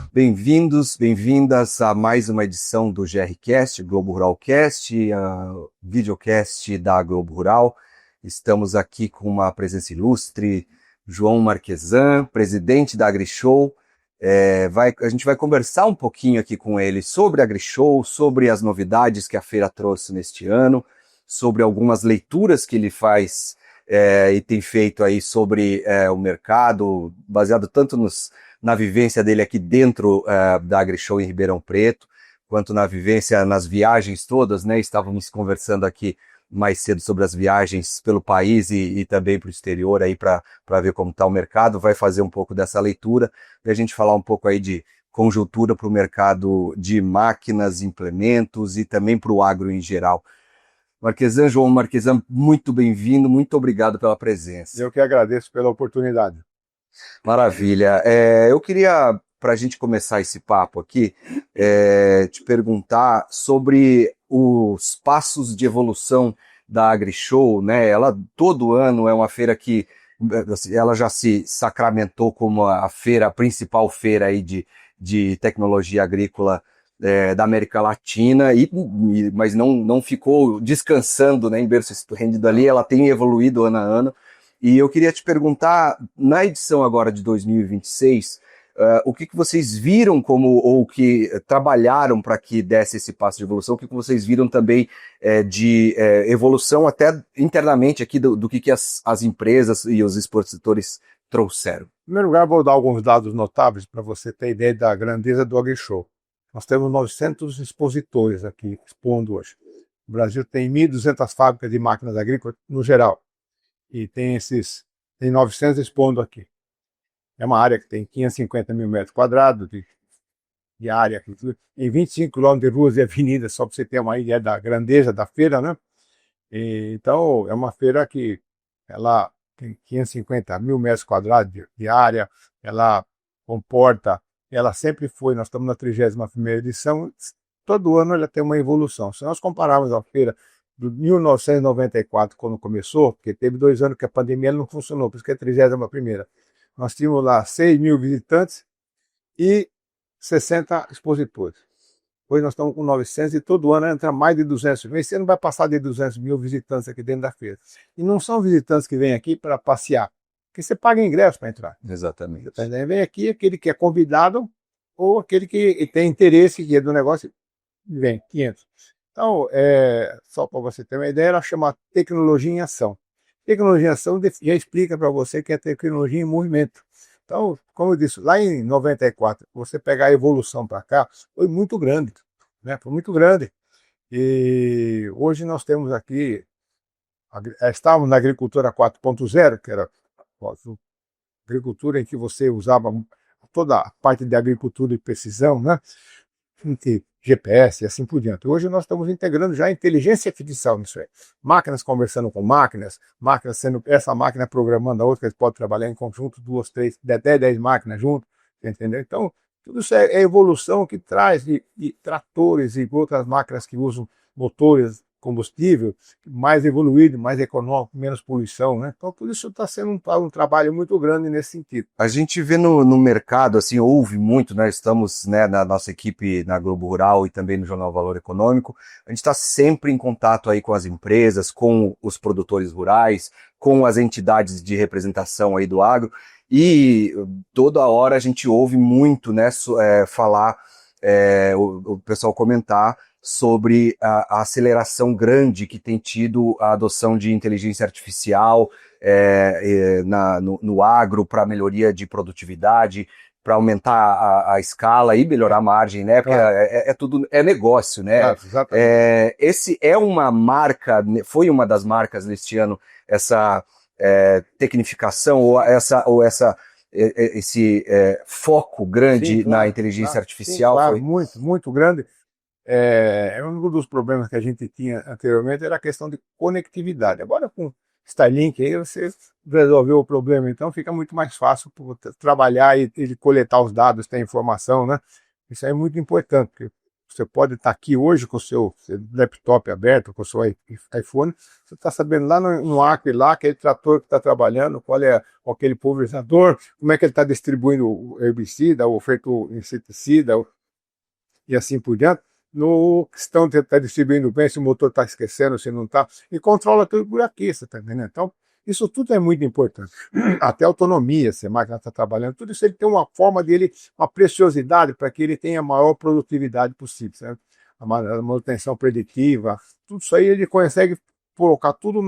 Bem-vindos, bem-vindas a mais uma edição do GRCast, Globo Rural Cast, a videocast da Globo Rural. Estamos aqui com uma presença ilustre, João Marquesan, presidente da AgriShow. A gente vai conversar um pouquinho aqui com ele sobre a AgriShow, sobre as novidades que a feira trouxe neste ano, sobre algumas leituras que ele faz e tem feito aí sobre o mercado, baseado tanto na vivência dele aqui dentro da AgriShow em Ribeirão Preto, quanto na vivência nas viagens todas, né? Estávamos conversando aqui mais cedo sobre as viagens pelo país e também para o exterior aí para ver como está o mercado. Vai fazer um pouco dessa leitura e a gente falar um pouco aí de conjuntura para o mercado de máquinas, implementos e também para o agro em geral. Marquesan, João Marquesan, muito bem-vindo, muito obrigado pela presença. Eu que agradeço pela oportunidade. Maravilha. Eu queria, para a gente começar esse papo aqui, te perguntar sobre os passos de evolução da AgriShow, né? Ela todo ano é uma feira que ela já se sacramentou como a principal feira aí de tecnologia agrícola da América Latina, mas não ficou descansando, né, em berço esplêndido ali. Ela tem evoluído ano a ano. E eu queria te perguntar, na edição agora de 2026, o que vocês viram ou que trabalharam para que desse esse passo de evolução, o que vocês viram também de evolução até internamente aqui do que as empresas e os expositores trouxeram? Em primeiro lugar, vou dar alguns dados notáveis para você ter ideia da grandeza do AgriShow. Nós temos 900 expositores aqui expondo hoje. O Brasil tem 1.200 fábricas de máquinas agrícolas no geral. E tem 900 expondo aqui. É uma área que tem 550 mil metros quadrados de área, em 25 quilômetros de ruas e avenidas, só para você ter uma ideia da grandeza da feira, né? Então, é uma feira que ela tem 550 mil metros quadrados de área, ela comporta, ela sempre foi, nós estamos na 31ª edição, todo ano ela tem uma evolução. Se nós compararmos a feira de 1994, quando começou, porque teve 2 anos que a pandemia não funcionou, por isso que é a 31ª. Nós tínhamos lá 6 mil visitantes e 60 expositores. Hoje nós estamos com 900 e todo ano entra mais de 200 mil. Esse ano vai passar de 200 mil visitantes aqui dentro da feira. E não são visitantes que vêm aqui para passear, porque você paga ingresso para entrar. Exatamente. Vem aqui aquele que é convidado ou aquele que tem interesse que é do negócio, vem, 500. Então, só para você ter uma ideia, ela chama tecnologia em ação. Tecnologia em ação já explica para você que é tecnologia em movimento. Então, como eu disse, lá em 94, você pegar a evolução para cá, foi muito grande, né? Foi muito grande. E hoje nós temos aqui, estávamos na agricultura 4.0, que era a agricultura em que você usava toda a parte de agricultura de precisão, né? GPS e assim por diante. Hoje nós estamos integrando já a inteligência artificial nisso aí. Máquinas conversando com máquinas sendo essa máquina programando a outra, que eles podem trabalhar em conjunto, 2, 3, até 10 máquinas juntas, entendeu? Então, tudo isso é evolução que traz de tratores e outras máquinas que usam motores combustível, mais evoluído, mais econômico, menos poluição, né? Então, tudo isso está sendo um trabalho muito grande nesse sentido. A gente vê no mercado, assim, ouve muito, né? Estamos, né, na nossa equipe na Globo Rural e também no Jornal Valor Econômico. A gente está sempre em contato aí com as empresas, com os produtores rurais, com as entidades de representação aí do agro. E toda hora a gente ouve muito, né, falar, o pessoal comentar sobre a aceleração grande que tem tido a adoção de inteligência artificial no agro para melhoria de produtividade, para aumentar a escala e melhorar a margem, né? Porque tudo negócio, né? Esse é uma marca, foi uma das marcas deste ano, essa tecnificação ou esse foco grande, sim, na inteligência artificial. Sim, claro, foi muito, muito grande. Um dos problemas que a gente tinha anteriormente era a questão de conectividade. Agora com Starlink aí você resolveu o problema, então fica muito mais fácil trabalhar e coletar os dados, ter informação, né? Isso é muito importante, porque Você pode estar aqui hoje com o seu laptop aberto, com o seu iPhone, você está sabendo lá no Acre, lá, aquele trator que está trabalhando, qual é aquele pulverizador, como é que ele está distribuindo o herbicida, o feito inseticida, e assim por diante. No questão de estar distribuindo bem, se o motor está esquecendo, se não está, e controla tudo por aqui, você está entendendo? Então, isso tudo é muito importante. Até a autonomia, se a máquina está trabalhando, tudo isso ele tem uma forma dele, uma preciosidade para que ele tenha a maior produtividade possível, certo? A manutenção preditiva, tudo isso aí ele consegue colocar tudo,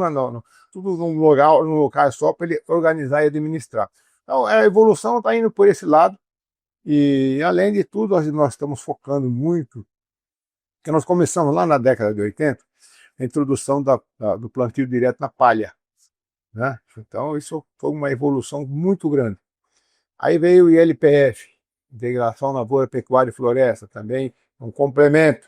tudo num local só para ele organizar e administrar. Então, a evolução está indo por esse lado, e além de tudo, nós estamos focando muito, porque nós começamos lá na década de 80, a introdução do plantio direto na palha, né? Então isso foi uma evolução muito grande. Aí veio o ILPF, Integração Lavoura, Pecuária e Floresta, também um complemento,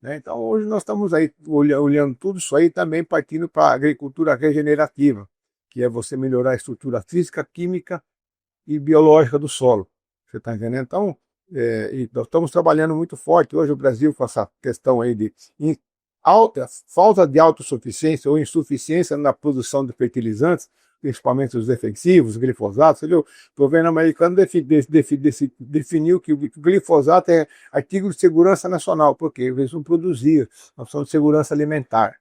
né? Então hoje nós estamos aí olhando tudo isso aí, também partindo para a agricultura regenerativa, que é você melhorar a estrutura física, química e biológica do solo. Você está entendendo? Então, e nós estamos trabalhando muito forte hoje o Brasil com essa questão aí de falta de autossuficiência ou insuficiência na produção de fertilizantes, principalmente os defensivos, glifosato. O governo americano definiu que o glifosato é artigo de segurança nacional, porque eles não produziam, nós somos de segurança alimentar,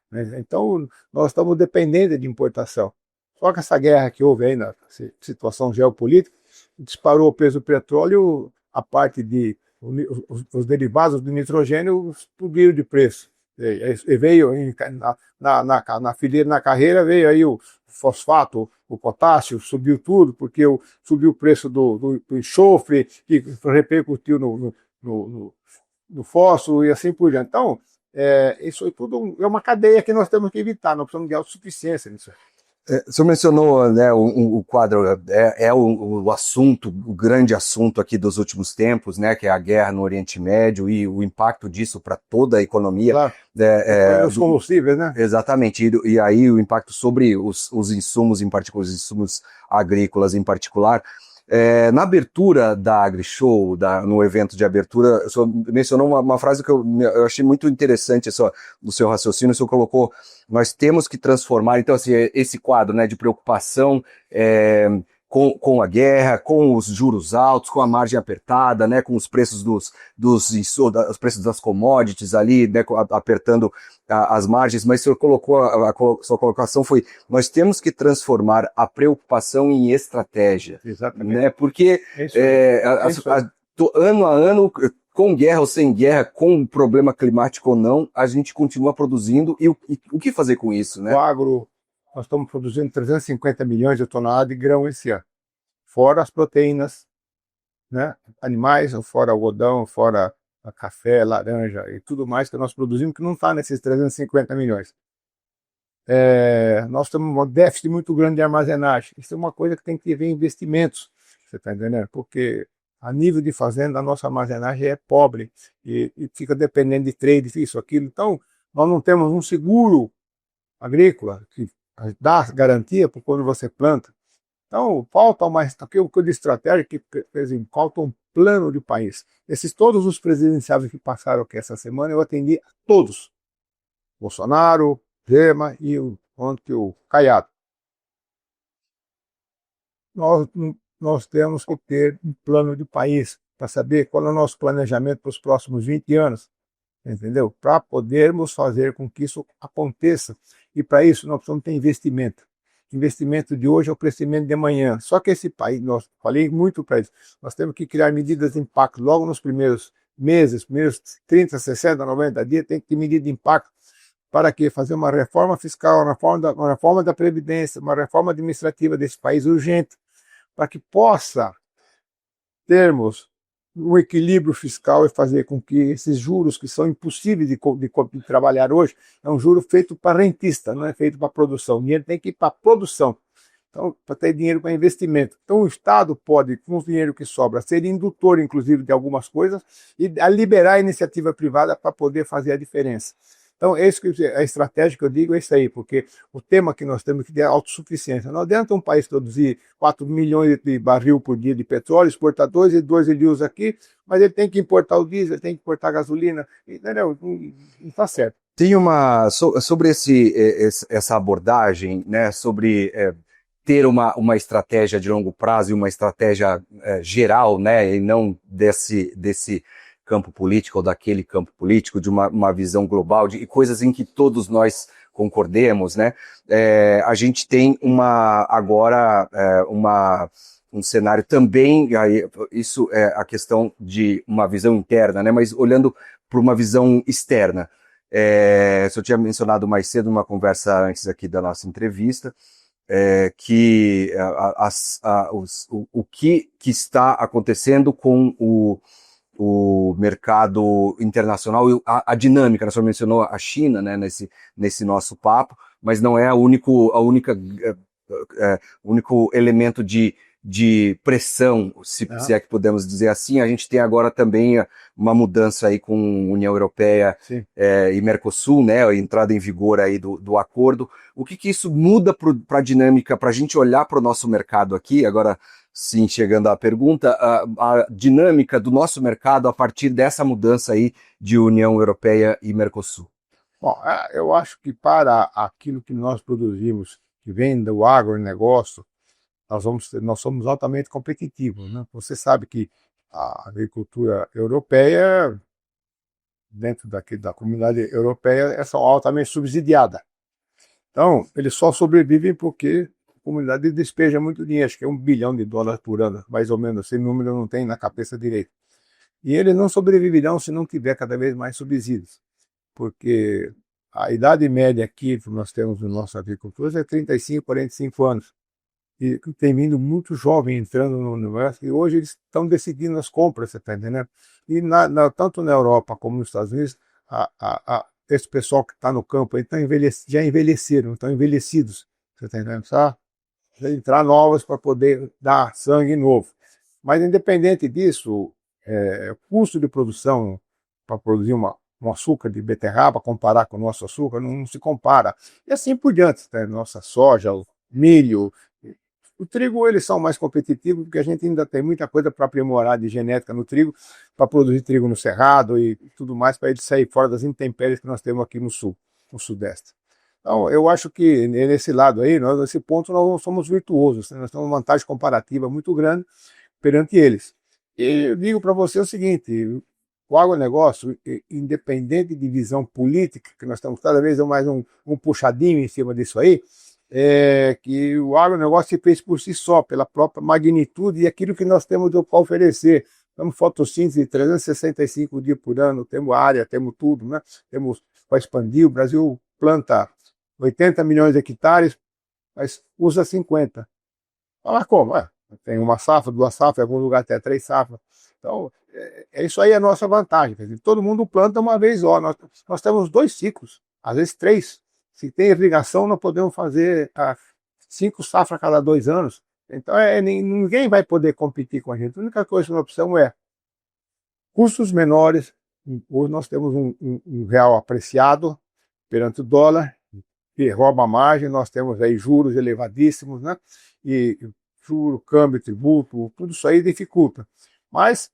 né? Então, nós estamos dependentes de importação. Só que essa guerra que houve aí na situação geopolítica disparou o preço do petróleo, a parte de os derivados do nitrogênio subiram de preço. E veio na fileira, na carreira, veio aí o fosfato, o potássio, subiu tudo, porque subiu o preço do enxofre, que repercutiu no fósforo e assim por diante. Então, isso tudo é uma cadeia que nós temos que evitar, nós precisamos de autossuficiência nisso. O senhor mencionou, né, o quadro, o assunto, o grande assunto aqui dos últimos tempos, né, que é a guerra no Oriente Médio e o impacto disso para toda a economia. Claro. Os combustíveis, né? Exatamente, e aí o impacto sobre os insumos em particular, os insumos agrícolas em particular. Na abertura da AgriShow, no evento de abertura, o senhor mencionou uma frase que eu achei muito interessante do seu raciocínio. O senhor colocou: nós temos que transformar, então, assim, esse quadro, né, de preocupação com a guerra, com os juros altos, com a margem apertada, né, com os preços os preços das commodities ali, né, apertando as margens, mas o senhor colocou, sua colocação foi: nós temos que transformar a preocupação em estratégia. Exatamente. Né, porque ano a ano, com guerra ou sem guerra, com problema climático ou não, a gente continua produzindo, e o que fazer com isso, né? O agro, nós estamos produzindo 350 milhões de toneladas de grão esse ano, fora as proteínas, né, animais, fora algodão, fora café, laranja e tudo mais que nós produzimos, que não está nesses 350 milhões. Nós temos um déficit muito grande de armazenagem. Isso é uma coisa que tem que haver investimentos, você está entendendo? Porque a nível de fazenda, a nossa armazenagem é pobre e fica dependendo de trade, isso, aquilo. Então, nós não temos um seguro agrícola que dá garantia por quando você planta. Então, falta o de estratégia que, por exemplo, falta um plano de país. Todos os presidenciáveis que passaram aqui essa semana, eu atendi a todos. Bolsonaro, Zema e o Caiado. Nós temos que ter um plano de país para saber qual é o nosso planejamento para os próximos 20 anos, entendeu? Para podermos fazer com que isso aconteça. E para isso nós precisamos ter investimento. Investimento de hoje é o crescimento de amanhã. Só que esse país, falei muito para isso, nós temos que criar medidas de impacto logo nos primeiros meses, primeiros 30, 60, 90 dias, tem que ter medida de impacto. Para quê? Fazer uma reforma fiscal, uma reforma da Previdência, uma reforma administrativa desse país urgente, para que possa termos um equilíbrio fiscal e fazer com que esses juros que são impossíveis de trabalhar hoje, é um juro feito para rentista, não é feito para produção. O dinheiro tem que ir para produção. Então, para ter dinheiro para investimento. Então, o Estado pode, com o dinheiro que sobra, ser indutor, inclusive, de algumas coisas e liberar a iniciativa privada para poder fazer a diferença. Então, a estratégia que eu digo é isso aí, porque o tema que nós temos que ter é autossuficiência. Não adianta um país produzir 4 milhões de barril por dia de petróleo, exportar 2 e 2 ele usa aqui, mas ele tem que importar o diesel, ele tem que importar a gasolina, entendeu? Não está certo. Tem sobre essa abordagem, né, sobre ter uma estratégia de longo prazo e uma estratégia geral, né, e não desse campo político ou daquele campo político, de uma visão global, e coisas em que todos nós concordemos, né? A gente tem agora um cenário também, isso é a questão de uma visão interna, né? Mas olhando para uma visão externa. Eu tinha mencionado mais cedo numa conversa antes aqui da nossa entrevista, que o que está acontecendo com o mercado internacional, a dinâmica, né? Você mencionou a China, né, nesse nosso papo, mas não é o único elemento de pressão, se é que podemos dizer assim. A gente tem agora também uma mudança aí com União Europeia e Mercosul, né, a entrada em vigor aí do acordo. O que isso muda para a dinâmica, para a gente olhar para o nosso mercado aqui, agora sim, chegando à pergunta, a dinâmica do nosso mercado a partir dessa mudança aí de União Europeia e Mercosul? Bom, eu acho que para aquilo que nós produzimos, que vem do agronegócio, nós somos altamente competitivos, né? Você sabe que a agricultura europeia, dentro da comunidade europeia, é altamente subsidiada. Então, eles só sobrevivem porque a comunidade despeja muito dinheiro, acho que é $1 bilhão por ano, mais ou menos, esse número eu não tenho na cabeça direito. E eles não sobreviverão se não tiver cada vez mais subsídios, porque a idade média aqui que nós temos na nossa agricultura é 35, 45 anos. E tem vindo muito jovem entrando no universo, e hoje eles estão decidindo as compras, você está entendendo? E tanto na Europa como nos Estados Unidos, esse pessoal que está no campo aí já envelheceram, estão envelhecidos, você está entendendo? Só entrar novos para poder dar sangue novo. Mas independente disso, o custo de produção para produzir um açúcar de beterraba, comparar com o nosso açúcar, não se compara. E assim por diante, né? Nossa soja, o milho, o trigo, eles são mais competitivos porque a gente ainda tem muita coisa para aprimorar de genética no trigo, para produzir trigo no cerrado e tudo mais, para ele sair fora das intempéries que nós temos aqui no sul, no sudeste. Então, eu acho que nesse lado aí, nesse ponto, nós somos virtuosos, né? Nós temos uma vantagem comparativa muito grande perante eles. E eu digo para você o seguinte: o agronegócio, independente de visão política, que nós estamos cada vez mais um puxadinho em cima disso aí, que o agronegócio se fez por si só, pela própria magnitude e aquilo que nós temos para oferecer. Temos fotossíntese 365 dias por ano, temos área, temos tudo, né? Temos para expandir. O Brasil planta 80 milhões de hectares, mas usa 50. Mas como? Tem uma safra, 2 safras, em algum lugar até 3 safras. Então, isso aí é a nossa vantagem. Quer dizer, todo mundo planta uma vez só. Nós temos 2 ciclos, às vezes 3. Se tem irrigação, nós podemos fazer 5 safras a cada 2 anos. Então, ninguém vai poder competir com a gente. A única coisa que nós precisamos é custos menores. Hoje nós temos um real apreciado perante o dólar, que rouba a margem. Nós temos aí juros elevadíssimos, né? E juro, câmbio, tributo, tudo isso aí dificulta. Mas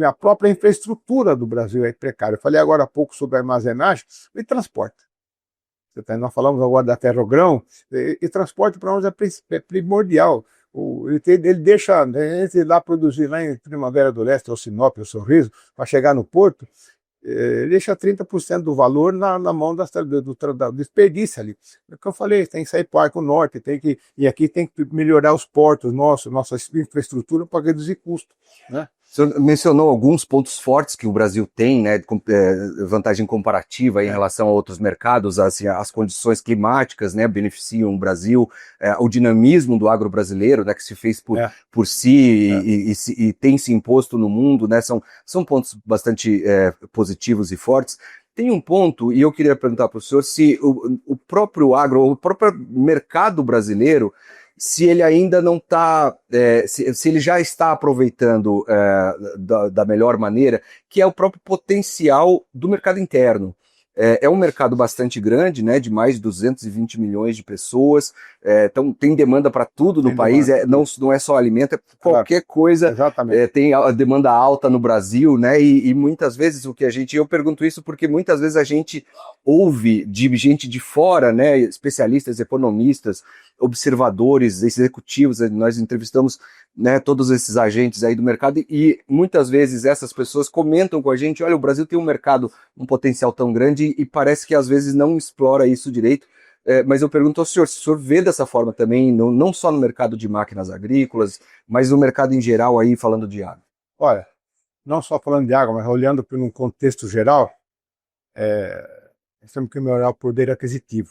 a própria infraestrutura do Brasil é precária. Eu falei agora há pouco sobre armazenagem e transporte. Nós falamos agora da Ferrogrão, e transporte para nós é primordial. Ele deixa, entre lá produzir lá em Primavera do Leste, ou Sinop, ou Sorriso, para chegar no porto, deixa 30% do valor na mão do desperdício ali. É o que eu falei, tem que sair para o Arco Norte, e aqui tem que melhorar os portos nossa infraestrutura para reduzir custo, né? O senhor mencionou alguns pontos fortes que o Brasil tem, né, vantagem comparativa em relação a outros mercados, assim, as condições climáticas, né, beneficiam o Brasil, o dinamismo do agro brasileiro, né, que se fez por si e tem se imposto no mundo, né, são pontos bastante positivos e fortes. Tem um ponto, e eu queria perguntar para o senhor se o próprio agro, o próprio mercado brasileiro, se ele ainda não está, se ele já está aproveitando da melhor maneira, que é o próprio potencial do mercado interno. É um mercado bastante grande, né, de mais de 220 milhões de pessoas, então tem demanda para tudo no Tem país, demanda. não é só alimento, é qualquer coisa, Exatamente. tem a demanda alta no Brasil, né, e muitas vezes eu pergunto isso porque muitas vezes a gente ouve de gente de fora, né, especialistas, economistas, observadores, executivos, nós entrevistamos, né, todos esses agentes aí do mercado e muitas vezes essas pessoas comentam com a gente, olha, o Brasil tem um potencial tão grande e parece que às vezes não explora isso direito. Mas eu pergunto ao senhor, se o senhor vê dessa forma também, não só no mercado de máquinas agrícolas, mas no mercado em geral aí, falando de água. Olha, não só falando de água, mas olhando para um contexto geral, nós temos que melhorar o poder aquisitivo.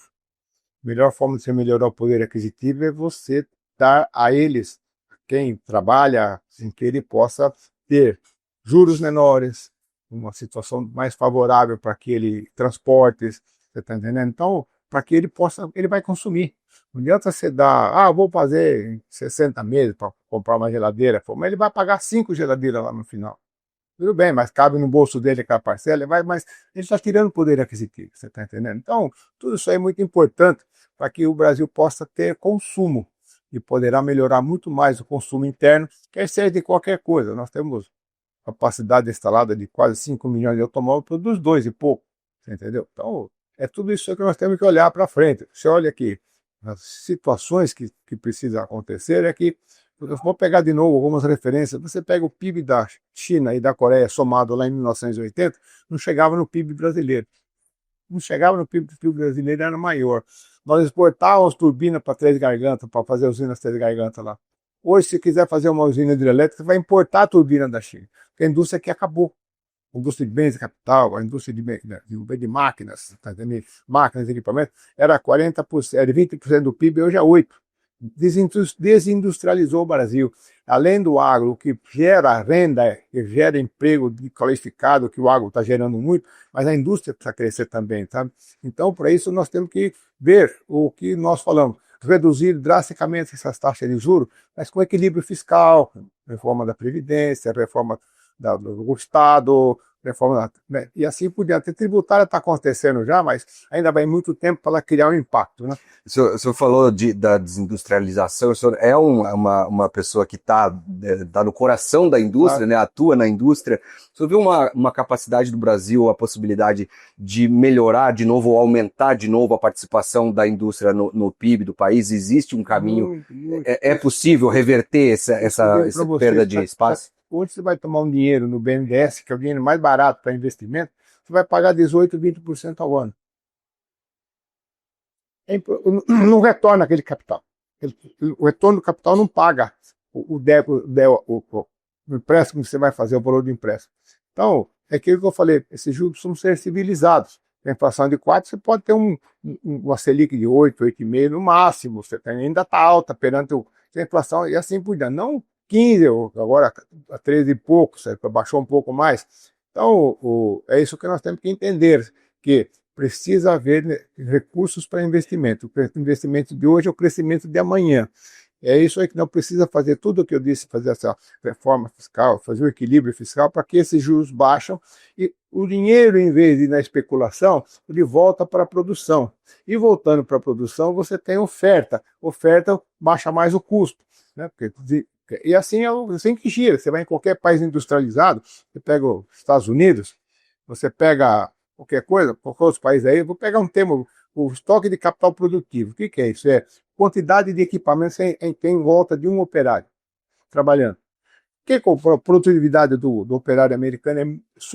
A melhor forma de você melhorar o poder aquisitivo é você dar a eles, quem trabalha, em que ele possa ter juros menores, uma situação mais favorável para aquele transportes, você está entendendo? Então, para que ele vai consumir. Não adianta você dar, vou fazer em 60 meses para comprar uma geladeira, mas ele vai pagar 5 geladeiras lá no final. Tudo bem, mas cabe no bolso dele aquela parcela, mas ele está tirando poder aquisitivo, você está entendendo? Então, tudo isso aí é muito importante para que o Brasil possa ter consumo e poderá melhorar muito mais o consumo interno, quer seja de qualquer coisa. Nós temos capacidade instalada de quase 5 milhões de automóveis, produz 2 e pouco, você entendeu? Então, é tudo isso que nós temos que olhar para frente. Você olha aqui, as situações que precisam acontecer é que, eu vou pegar de novo algumas referências, você pega o PIB da China e da Coreia somado lá em 1980, não chegava no PIB brasileiro. Não chegava no PIB, o PIB brasileiro era maior. Nós exportávamos turbinas para Três Gargantas, para fazer usinas Três Gargantas lá. Hoje, se quiser fazer uma usina hidrelétrica, você vai importar a turbina da China, porque a indústria aqui acabou. A indústria de bens de capital, a indústria de máquinas, tá entendendo? Máquinas e equipamentos, era 40%, era 20% do PIB, hoje é 8%. Desindustrializou o Brasil. Além do agro, que gera renda, que gera emprego qualificado, que o agro está gerando muito, mas a indústria precisa crescer também, sabe? Então, para isso, nós temos que ver o que nós falamos, reduzir drasticamente essas taxas de juros, mas com equilíbrio fiscal, reforma da Previdência, reforma do Estado, reforma, né? E assim por diante. A tributária está acontecendo já, mas ainda vai muito tempo para ela criar um impacto, né? O senhor falou da desindustrialização, o senhor é uma pessoa que está no coração da indústria, né, atua na indústria. O senhor vê uma capacidade do Brasil, a possibilidade de melhorar de novo, ou aumentar de novo a participação da indústria no PIB do país? Existe um caminho? É possível reverter essa perda de espaço? Onde você vai tomar um dinheiro no BNDES, que é o dinheiro mais barato para investimento, você vai pagar 18%, 20% ao ano. Não retorna aquele capital. O retorno do capital não paga o empréstimo que você vai fazer, o valor do empréstimo. Então, é aquilo que eu falei, esses juros precisam ser civilizados. A inflação de 4, você pode ter uma Selic de 8, 8,5 no máximo, você ainda está alta perante a inflação e assim por diante. Não 15, agora a 13 e pouco, baixou um pouco mais. Então, é isso que nós temos que entender, que precisa haver recursos para investimento. O investimento de hoje é o crescimento de amanhã. É isso aí que não precisa fazer tudo o que eu disse, fazer essa reforma fiscal, fazer o equilíbrio fiscal para que esses juros baixam e o dinheiro, em vez de ir na especulação, ele volta para a produção. E voltando para a produção, você tem oferta. Oferta baixa mais o custo, né? E assim é assim que gira. Você vai em qualquer país industrializado, você pega os Estados Unidos, você pega qualquer coisa, qualquer outro país aí, vou pegar um termo, o estoque de capital produtivo. O que é isso? É quantidade de equipamentos em volta de um operário trabalhando. A produtividade do operário americano é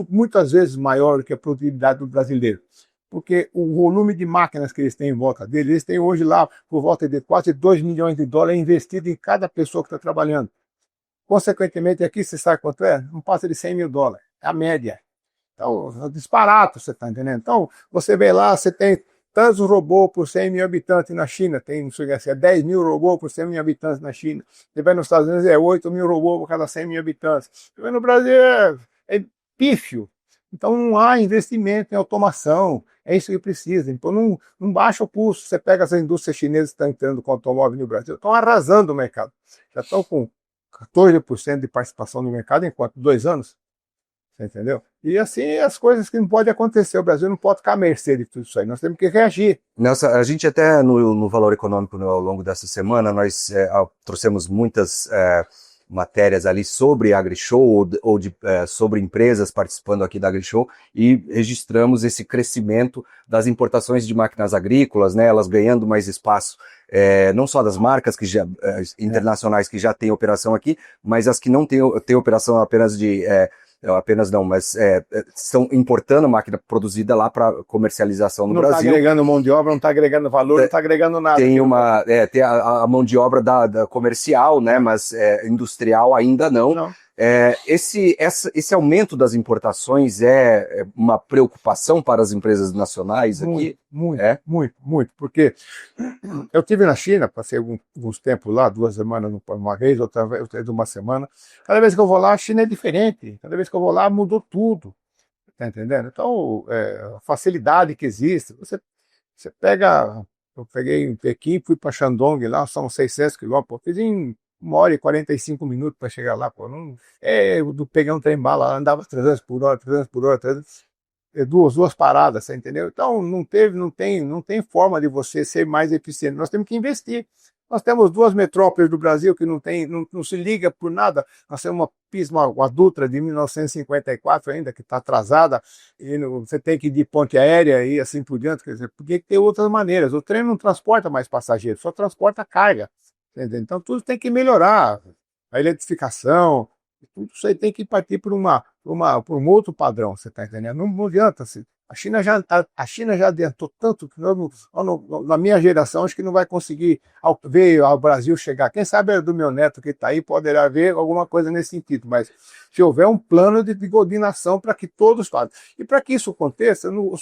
muitas vezes maior do que a produtividade do brasileiro. Porque o volume de máquinas que eles têm em volta deles, eles têm hoje lá por volta de quase 2 milhões de dólares investido em cada pessoa que está trabalhando. Consequentemente, aqui você sabe quanto é? Não passa de 100 mil dólares. É a média. Então, é disparado, você está entendendo? Então, você vê lá, você tem tantos robôs por 100 mil habitantes na China, tem, não sei o que, é 10 mil robôs por 100 mil habitantes na China. Você vai nos Estados Unidos, é 8 mil robôs por cada 100 mil habitantes. Você vai no Brasil, é pífio. Então, não há investimento em automação. É isso que precisa. Então, não baixa o custo. Você pega as indústrias chinesas que estão entrando com automóvel no Brasil, estão arrasando o mercado. Já estão com 14% de participação no mercado em quanto? 2 anos? Você entendeu? E assim, as coisas que não podem acontecer. O Brasil não pode ficar à mercê de tudo isso aí. Nós temos que reagir. Nelson, a gente até no Valor Econômico ao longo dessa semana, nós trouxemos muitas matérias ali sobre a AgriShow sobre empresas participando aqui da AgriShow e registramos esse crescimento das importações de máquinas agrícolas, né, elas ganhando mais espaço, não só das marcas que já, internacionais que já têm operação aqui, mas as que não têm operação apenas mas estão importando máquina produzida lá para comercialização no Brasil. Não está agregando mão de obra, não está agregando valor, não está agregando nada. Tem a mão de obra da comercial, né, mas industrial ainda não. Esse aumento das importações é uma preocupação para as empresas nacionais aqui? Muito, porque eu estive na China, passei alguns tempos lá, 2 semanas uma vez, outra vez uma semana. Cada vez que eu vou lá, a China é diferente. Cada vez que eu vou lá, mudou tudo. Tá entendendo? Então, a facilidade que existe, você pega, eu peguei em Pequim, fui para Shandong, lá são 600 quilômetros, fiz em 1 hora e 45 minutos para chegar lá, pô. Não, peguei um trem-bala, andava 300 por hora, 300, duas paradas, você entendeu? Então não tem forma de você ser mais eficiente. Nós temos que investir. Nós temos 2 metrópoles do Brasil que não se liga por nada. Nós temos uma Dutra de 1954 ainda, que está atrasada, e você tem que ir de ponte aérea e assim por diante. Quer dizer, porque tem outras maneiras. O trem não transporta mais passageiros, só transporta carga. Entendeu? Então tudo tem que melhorar. A eletrificação, tudo isso aí tem que partir por um outro padrão, você está entendendo? Não adianta. A China já adiantou tanto que na minha geração acho que não vai conseguir ver ao Brasil chegar. Quem sabe do meu neto que está aí poderá ver alguma coisa nesse sentido, mas se houver um plano de coordenação para que todos façam. E para que isso aconteça, não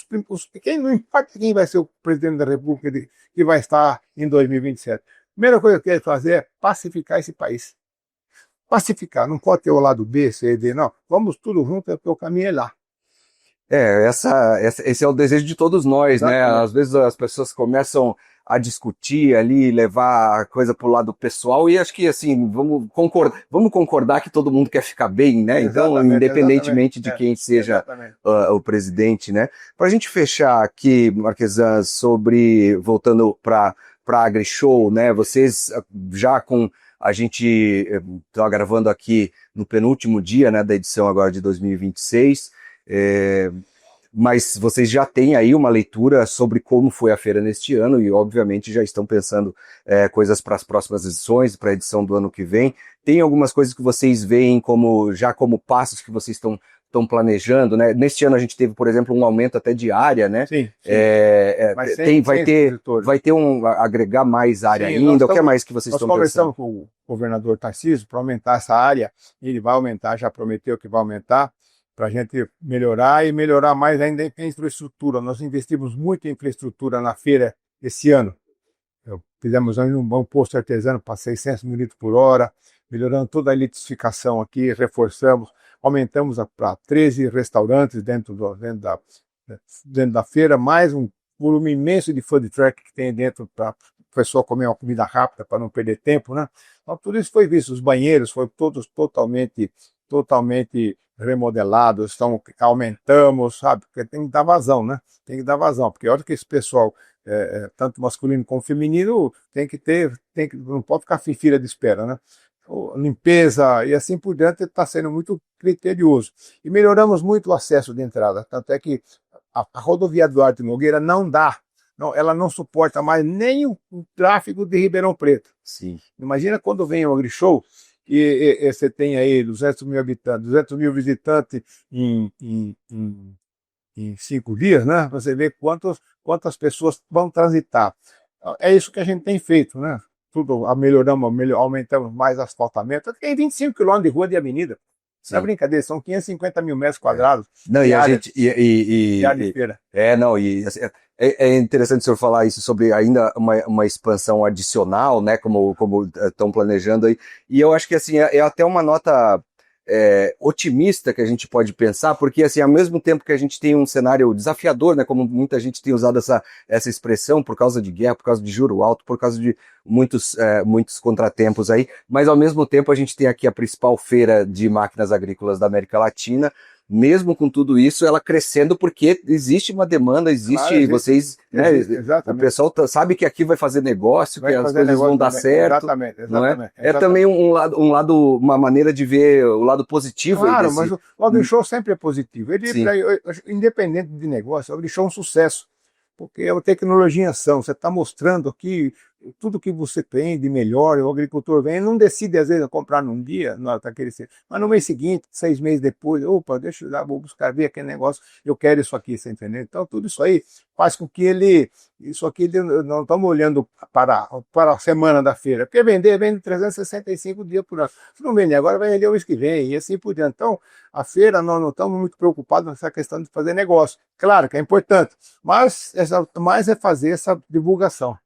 importa quem vai ser o presidente da República que vai estar em 2027. A primeira coisa que eu quero fazer é pacificar esse país. Pacificar, não pode ter o lado B, C, D, não. Vamos tudo junto, porque o caminho é lá. Esse é o desejo de todos nós, né? Às vezes as pessoas começam a discutir ali, levar a coisa para o lado pessoal e acho que assim, vamos concordar que todo mundo quer ficar bem, né? Então, independentemente de quem seja o presidente, né? Para a gente fechar aqui, Marquesan, voltando para a AgriShow, né? Vocês já a gente está gravando aqui no penúltimo dia, né, da edição agora de 2026, mas vocês já têm aí uma leitura sobre como foi a feira neste ano e obviamente já estão pensando coisas para as próximas edições, para a edição do ano que vem. Tem algumas coisas que vocês veem como passos que vocês estão planejando, né? Neste ano a gente teve, por exemplo, um aumento até de área, né? Sim. Vai ter agregar mais área ainda. O que é mais que vocês estão pensando? Nós conversamos com o governador Tarcísio para aumentar essa área. Ele vai aumentar, já prometeu que vai aumentar para a gente melhorar mais ainda a infraestrutura. Nós investimos muito em infraestrutura na feira esse ano. Fizemos um bom posto artesano para 600 mil litros por hora, melhorando toda a eletrificação aqui, reforçamos. Aumentamos para 13 restaurantes dentro da feira, mais um volume imenso de food truck que tem dentro para a pessoa comer uma comida rápida para não perder tempo, né? Então, tudo isso foi visto, os banheiros foram todos totalmente remodelados, aumentamos, sabe? Porque tem que dar vazão, né? Tem que dar vazão, porque a hora que esse pessoal, tanto masculino como feminino, não pode ficar em fila de espera, né? Limpeza e assim por diante, está sendo muito criterioso. E melhoramos muito o acesso de entrada, tanto é que a rodovia Duarte Nogueira ela não suporta mais nem o tráfego de Ribeirão Preto. Sim. Imagina quando vem o AgriShow e você tem aí 200 mil visitantes em 5 dias, né? Você vê quantas pessoas vão transitar. É isso que a gente tem feito, né? Tudo aumentamos mais asfaltamento. Tem 25 quilômetros de rua de avenida. Não é brincadeira, são 550 mil metros quadrados. Não, e a gente. Feira. É interessante o senhor falar isso sobre ainda uma expansão adicional, né? Como estão planejando aí. E eu acho que assim, é até uma nota otimista que a gente pode pensar, porque assim, ao mesmo tempo que a gente tem um cenário desafiador, né, como muita gente tem usado essa expressão por causa de guerra, por causa de juro alto, por causa de muitos contratempos aí, mas ao mesmo tempo a gente tem aqui a principal feira de máquinas agrícolas da América Latina, mesmo com tudo isso, ela crescendo, porque existe uma demanda, existe, vocês, né, o pessoal sabe que aqui vai fazer negócio, que as coisas vão dar certo. Exatamente. Não é? É também um lado, uma maneira de ver o lado positivo. Claro, mas o AgriShow sempre é positivo. Ele, independente de negócio, o AgriShow é um sucesso. Porque é a tecnologia em ação, você está mostrando aqui tudo que você tem de melhor, o agricultor vem, não decide às vezes comprar num dia, mas no mês seguinte, 6 meses depois, opa, deixa eu lá, vou buscar, ver aquele negócio, eu quero isso aqui, você entendeu? Então tudo isso aí faz com que não estamos olhando para a semana da feira, porque vende 365 dias por ano, se não vende agora, vai vender o mês que vem, e assim por diante. Então, a feira, nós não estamos muito preocupados nessa questão de fazer negócio, claro que é importante, mas mais é fazer essa divulgação.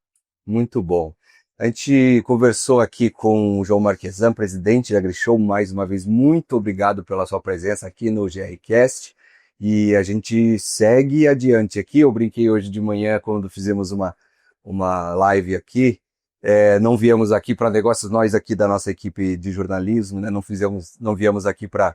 Muito bom. A gente conversou aqui com o João Marquesan, presidente da AgriShow. Mais uma vez, muito obrigado pela sua presença aqui no GRCast. E a gente segue adiante aqui. Eu brinquei hoje de manhã quando fizemos uma live aqui. Não viemos aqui para negócios, nós aqui da nossa equipe de jornalismo, né? Não viemos aqui para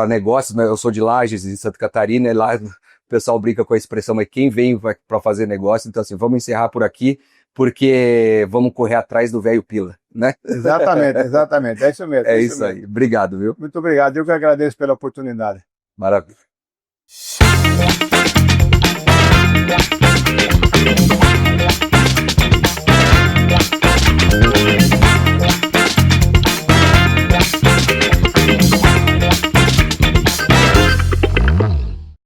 negócios, né? Eu sou de Lages, em Santa Catarina, e lá o pessoal brinca com a expressão, mas quem vem para fazer negócio? Então, assim, vamos encerrar por aqui, porque vamos correr atrás do velho Pila, né? Exatamente, é isso mesmo. É isso aí, obrigado, viu? Muito obrigado, eu que agradeço pela oportunidade. Maravilha.